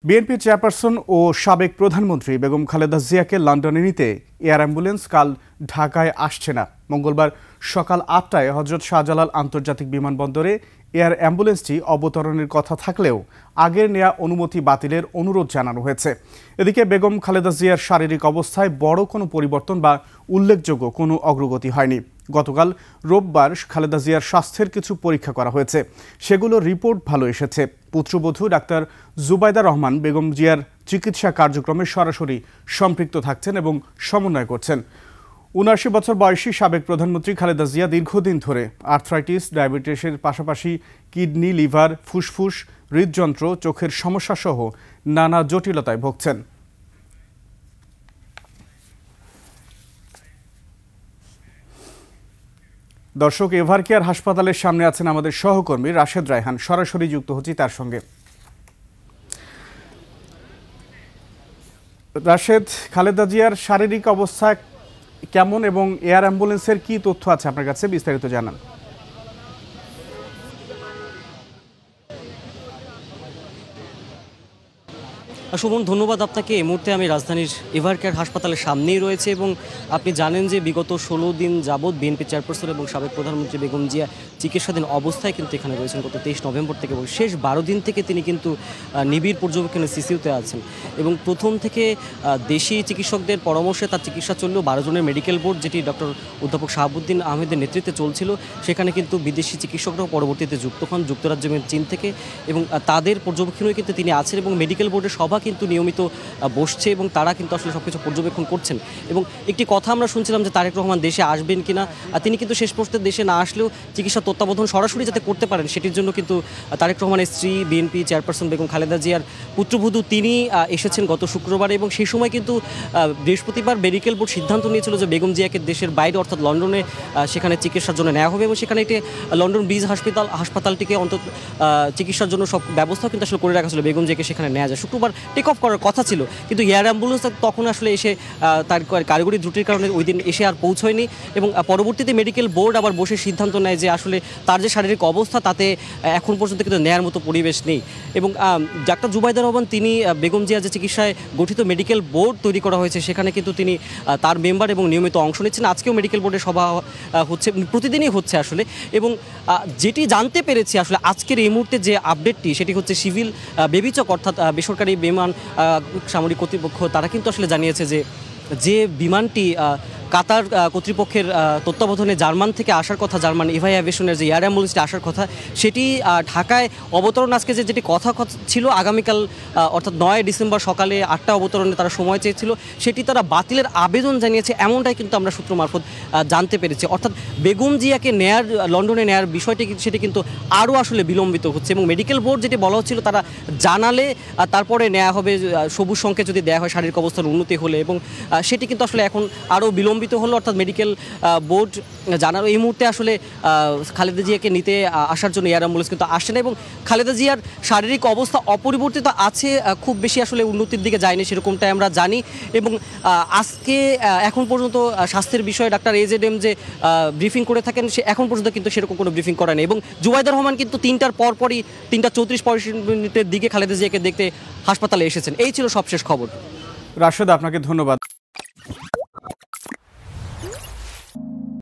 BNP chairperson ও সাবেক প্রধানমন্ত্রী বেগম খালেদা জিয়াকে লন্ডনে নিতে এয়ার অ্যাম্বুলেন্স কাল ঢাকায় আসছে না। মঙ্গলবার সকাল ৮টায় হযরত শাহজালাল আন্তর্জাতিক বিমানবন্দরে এয়ার অ্যাম্বুলেন্সটি অবতরণের কথা থাকলেও আগের নেয়া অনুমতি বাতিলের অনুরোধ জানানো হয়েছে। এদিকে বেগম খালেদা জিয়ার শারীরিক অবস্থায় বড় কোনো পরিবর্তন বা উল্লেখযোগ্য কোনো অগ্রগতি হয়নি। গতকাল রোববার খালেদা জিয়ার স্বাস্থ্যের কিছু পরীক্ষা করা হয়েছে, সেগুলোর রিপোর্ট ভালো এসেছে। পুত্রবধূ ডাক্তার জুবাইদা রহমান বেগম জিয়ার চিকিৎসা কার্যক্রমে সরাসরি সম্পৃক্ত থাকছেন এবং সমন্বয় করছেন। ৭৯ বছর বয়সী সাবেক প্রধানমন্ত্রী খালেদা জিয়া দীর্ঘদিন ধরে আর্থ্রাইটিস, ডায়াবেটিসের পাশাপাশি কিডনি, লিভার, ফুসফুস, হৃদযন্ত্র, চোখের সমস্যা সহ নানা জটিলতায় ভুগছেন। দর্শক, এভারকেয়ার হাসপাতালের সামনে আছেন আমাদের সহকর্মী রাশেদ রায়হান। সরাসরি যুক্ত হচ্ছি তার সঙ্গে। রাশেদ, খালেদা জিয়ার শারীরিক অবস্থা কেমন এবং এয়ার অ্যাম্বুলেন্সের কি তথ্য আছে আপনার কাছে, বিস্তারিত জানান। সুমন, ধন্যবাদ আপনাকে। এই মুহূর্তে আমি রাজধানীর এভারকেয়ার হাসপাতালের সামনেই রয়েছে এবং আপনি জানেন যে বিগত ১৬ দিন যাবৎ বিএনপি চেয়ারপারসন এবং সাবেক প্রধানমন্ত্রী বেগম জিয়া চিকিৎসাধীন অবস্থায় কিন্তু এখানে রয়েছেন গত ২৩ নভেম্বর থেকে, এবং শেষ ১২ দিন থেকে তিনি কিন্তু নিবিড় পর্যবেক্ষণে সিসিউতে আছেন। এবং প্রথম থেকে দেশি চিকিৎসকদের পরামর্শে তার চিকিৎসা চললেও ১২ জনের মেডিকেল বোর্ড, যেটি ডক্টর অধ্যাপক শাহাবুদ্দিন আহমেদের নেতৃত্বে চলছিল, সেখানে কিন্তু বিদেশি চিকিৎসকরাও পরবর্তীতে যুক্ত হন যুক্তরাজ্য এবং চীন থেকে, এবং তাদের পর্যবেক্ষণেও কিন্তু তিনি আছেন। এবং মেডিকেল বোর্ডের সভা কিন্তু নিয়মিত বসছে এবং তারা কিন্তু আসলে সবকিছু পর্যবেক্ষণ করছেন। এবং একটি কথা আমরা শুনছিলাম যে তারেক রহমান দেশে আসবেন কিনা, তিনি কিন্তু শেষ পর্যন্ত দেশে না আসলেও চিকিৎসা তত্ত্বাবধান সরাসরি যাতে করতে পারেন সেটির জন্য কিন্তু তারেক রহমানের স্ত্রী, বিএনপি চেয়ারপারসন বেগম খালেদা জিয়ার পুত্রবধূ, তিনি এসেছেন গত শুক্রবার। এবং সেই সময় কিন্তু বৃহস্পতিবার মেডিকেল বোর্ড সিদ্ধান্ত নিয়েছিল যে বেগম জিয়াকে দেশের বাইরে অর্থাৎ লন্ডনে সেখানে চিকিৎসার জন্য নেওয়া হবে, এবং সেখানে একটি লন্ডন ব্রিজ হাসপাতালটিকে অন্তত চিকিৎসার জন্য সব ব্যবস্থা কিন্তু আসলে করে রাখা ছিল, বেগম জিয়াকে সেখানে নেওয়া যায়। শুক্রবার টেক অফ করার কথা ছিল, কিন্তু এয়ার অ্যাম্বুলেন্স তখন আসলে এসে তার কারিগরি ত্রুটির কারণে ওই দিন এসে আর পৌঁছয়নি। এবং পরবর্তীতে মেডিকেল বোর্ড আবার বসে সিদ্ধান্ত নেয় যে আসলে তার যে শারীরিক অবস্থা তাতে এখন পর্যন্ত কিন্তু নেয়ার মতো পরিবেশ নেই। এবং ডাক্তার জুবাইদা রহমান, তিনি বেগম জিয়া যে চিকিৎসায় গঠিত মেডিকেল বোর্ড তৈরি করা হয়েছে সেখানে কিন্তু তিনি তার মেম্বার এবং নিয়মিত অংশ নিচ্ছেন। আজকেও মেডিকেল বোর্ডের সভা হচ্ছে, প্রতিদিনই হচ্ছে আসলে। এবং যেটি জানতে পেরেছি আসলে আজকের এই মুহূর্তে যে আপডেটটি, সেটি হচ্ছে সিভিল বেবিচক অর্থাৎ বেসরকারি বিমান সামরিক কর্তৃপক্ষ, তারা কিন্তু আসলে জানিয়েছে যে বিমানটি কাতার কর্তৃপক্ষের তত্ত্বাবধানে জার্মান থেকে আসার কথা, জার্মান এভাই অ্যাভিয়েশনের যে এয়ার অ্যাম্বুলেন্সটি আসার কথা, সেটি ঢাকায় অবতরণ আজকে যেটি কথা ছিল আগামীকাল অর্থাৎ ৯ ডিসেম্বর সকালে ৮টা অবতরণে তারা সময় চেয়েছিল, সেটি তারা বাতিলের আবেদন জানিয়েছে, এমনটাই কিন্তু আমরা সূত্র মারফত জানতে পেরেছি। অর্থাৎ বেগম জিয়াকে লন্ডনে নেয়ার বিষয়টি সেটি কিন্তু আরও আসলে বিলম্বিত হচ্ছে। এবং মেডিকেল বোর্ড যেটি বলা হচ্ছিল তারা জানালে তারপরে নেওয়া হবে, সবুজ সংকেত যদি দেওয়া হয় শারীরিক অবস্থার উন্নতি হলে, এবং সেটি কিন্তু আসলে এখন আরও বিলম্বিত হলো। অর্থাৎ মেডিকেল বোর্ড জানার এই মুহূর্তে আসলে খালেদা জিয়াকে নিতে আসার জন্য এয়ার অ্যাম্বুলেন্স কিন্তু আসছে না। এবং খালেদা জিয়ার শারীরিক অবস্থা অপরিবর্তিত আছে, খুব বেশি আসলে উন্নতির দিকে যায়নি সেরকমটাই আমরা জানি। এবং আজকে এখন পর্যন্ত স্বাস্থ্যের বিষয়ে ডাক্তার AZM যে ব্রিফিং করে থাকেন, সে এখন পর্যন্ত কিন্তু সেরকম কোনো ব্রিফিং করা নেই। এবং জুবাইদা রহমান কিন্তু ৩টার পরপরই ৩:34 দিকে খালেদা জিয়াকে দেখতে হাসপাতালে এসেছেন। এই ছিল সবশেষ খবর। রাশেদ, আপনাকে ধন্যবাদ।